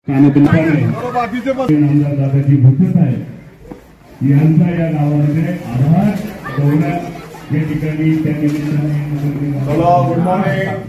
आमदार दादाजी भुसे साहेब यांचा या गावामध्ये आभार गौरव या ठिकाणी त्या निमित्ताने गुड मॉर्निंग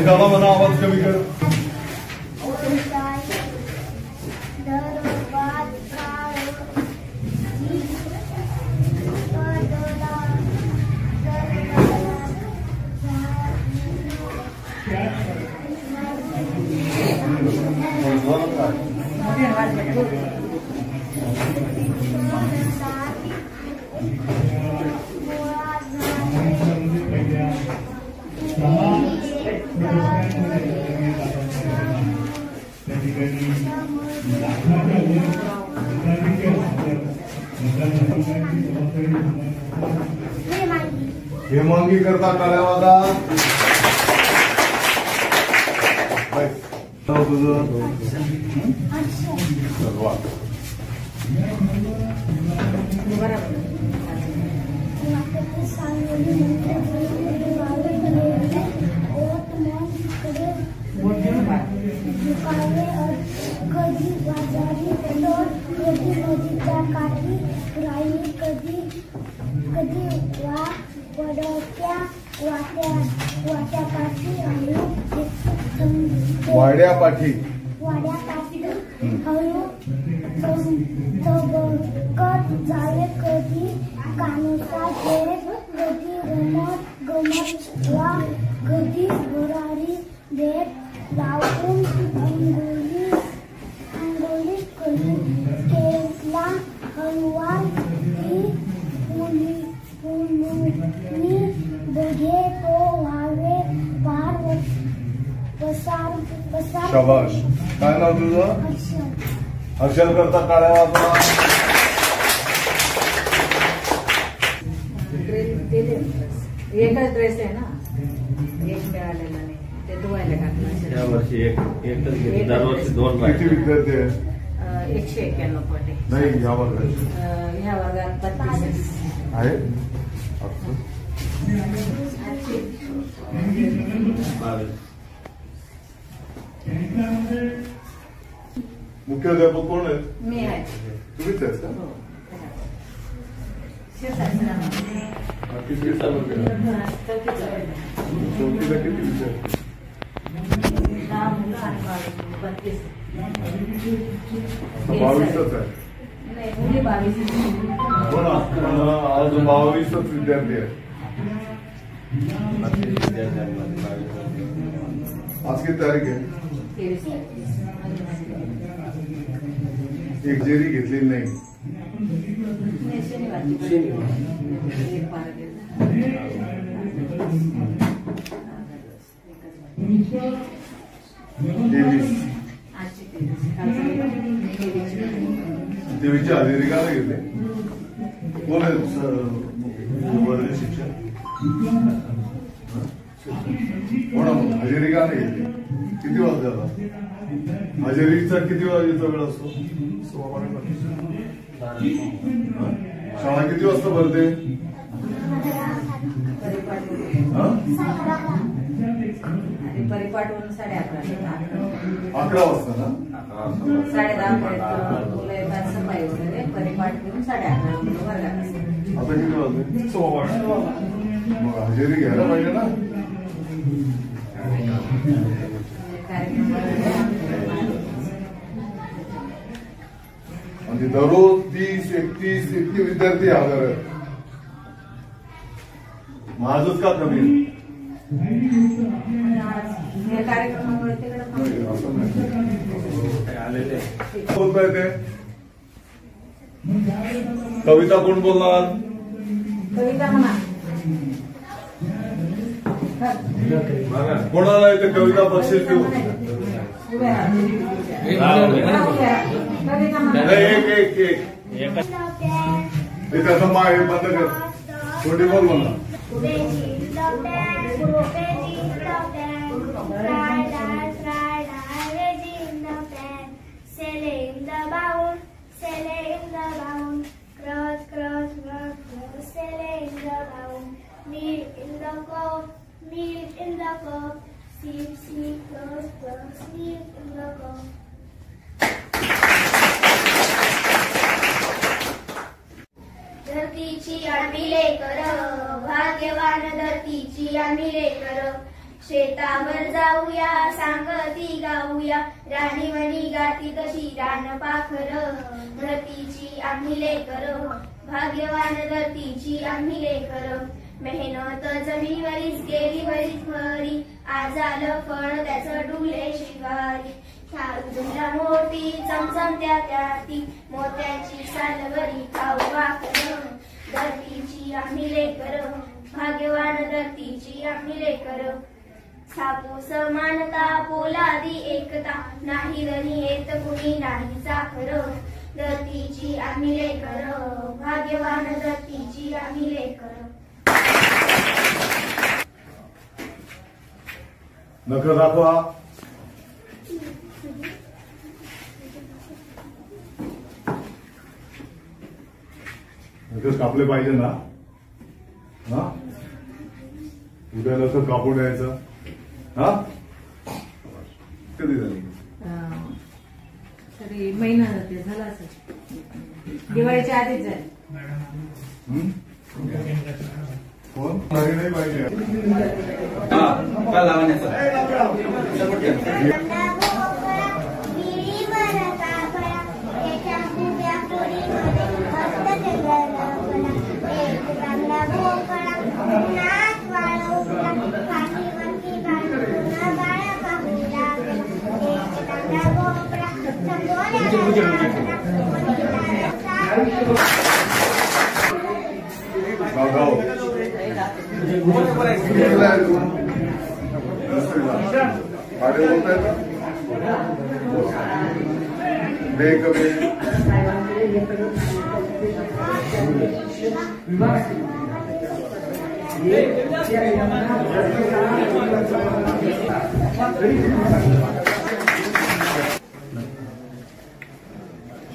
दादा म्हणा आवाज कमी कर हेमांगी करता काळ्यावादा तुझं कधी बाजारी पेलोड कधी नदीच्या काठी राई कधी कधी वड्याच्या वाट्यापाठी वाड्यापाठी हळू कट झाले कधी कानुसा देव कधी गमत वा कधी भरारी देत लावून अंगोली केला हलवाल ही मुली बघे तो व्हावे पार पसार शाबाश काय नाव तुझं हर्षल करता काळ्यावादा एकच ड्रेस आहे ना एक मिळालेला नाही ते धुवायला टाकलं या वर्षी एकच दरवर्षी दोन किती विद्यार्थी आहे 191 पटे नाही ह्या वर्गात 32 आहे मुख्याध्यापक कोण आहेत मी आहे तुम्हीच आहेत का चौथीला किती विद्यार्थी बावीसच आहे हो ना अजून 22च विद्यार्थी आहेत आज किती तारीख आहे एक जेरी घेतलेली नाही देवीची हजेरी का नाही घेतली कोण आहे शिक्षक कोणा हजेरी का नाही घेतली किती वाजता हजेरीचा किती वाजेचा वेळ असतो शाळा किती वाजता भरते परिपाठ 11 वाजता ना 10:30 पर्यंत मुलं येतात सफाई वगैरे परिपाठ घेऊन 11:30 वर्गात असतात. आता किती वाजले मग हजेरी घ्यायला पाहिजे ना म्हणजे दररोज 30-31 इतके विद्यार्थी हजर आहेत माझच का कमी कार्यक्रमामुळे आलेले बोलता येते कविता कोण बोलणार कविता म्हणा कोणाला येते कविता बक्षीस देऊ एक ते त्याचं माय हे बंद कर थोडी बोल म्हणा Milk in the cup, sip, sip, plus, plus, milk in the cup. धरतीची आम्ही लेकर, भाग्यवान धरतीची आम्ही लेकर. शेतावर जाऊया, सांगती गाऊया, राणीवणी गाती तशी रान पाखर. धरतीची आम्ही लेकर, भाग्यवान धरतीची आम्ही लेकर. मेहनत जमिनीवरीच गेली बरीच खरी, आज आलं फळ त्याचं डुले शिवारी. शाळूला मोठी चमचमत्या त्याती, मोत्याची सालवरी खाऊ वाकर. धरतीची आम्ही लेकर, भाग्यवान धरतीची आम्ही लेकर. छापू समानता पोलादी एकता, नाही रणी येत कुणी नाही साखर. धरतीची आम्ही लेकर, भाग्यवान धरतीची आम्ही लेकर. नख दाखवा नखच कापले पाहिजे ना हा उद्या नख कापून यायचं हा कधी झाली तरी महिना जाते झाला असं दिवाळीच्या आधीच झाली. कोण घरी नाही पाहिजे भाडे बोलताय का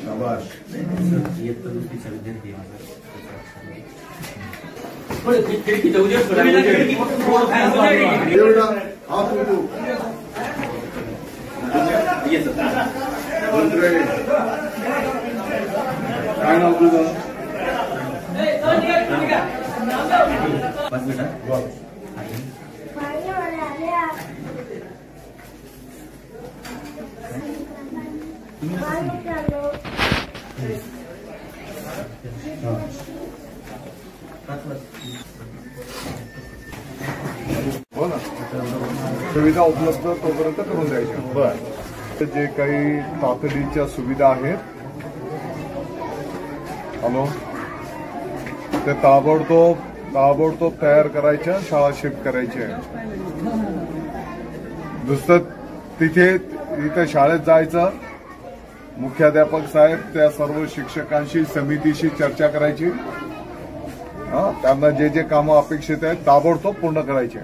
शाबाश काय नाव तुझं हो ना सुविधा उपलब्ध तोपर्यंत करून द्यायच्या बर जे काही तातडीच्या सुविधा आहेत हॅलो ते ताबडतोब तयार करायच्या शाळा शिफ्ट करायच्या नुसतं इथे शाळेत जायचं मुख्याध्यापक साहेब त्या सर्व शिक्षकांशी समितीशी चर्चा करायची त्यांना जे कामं अपेक्षित आहेत ताबडतोब पूर्ण करायचे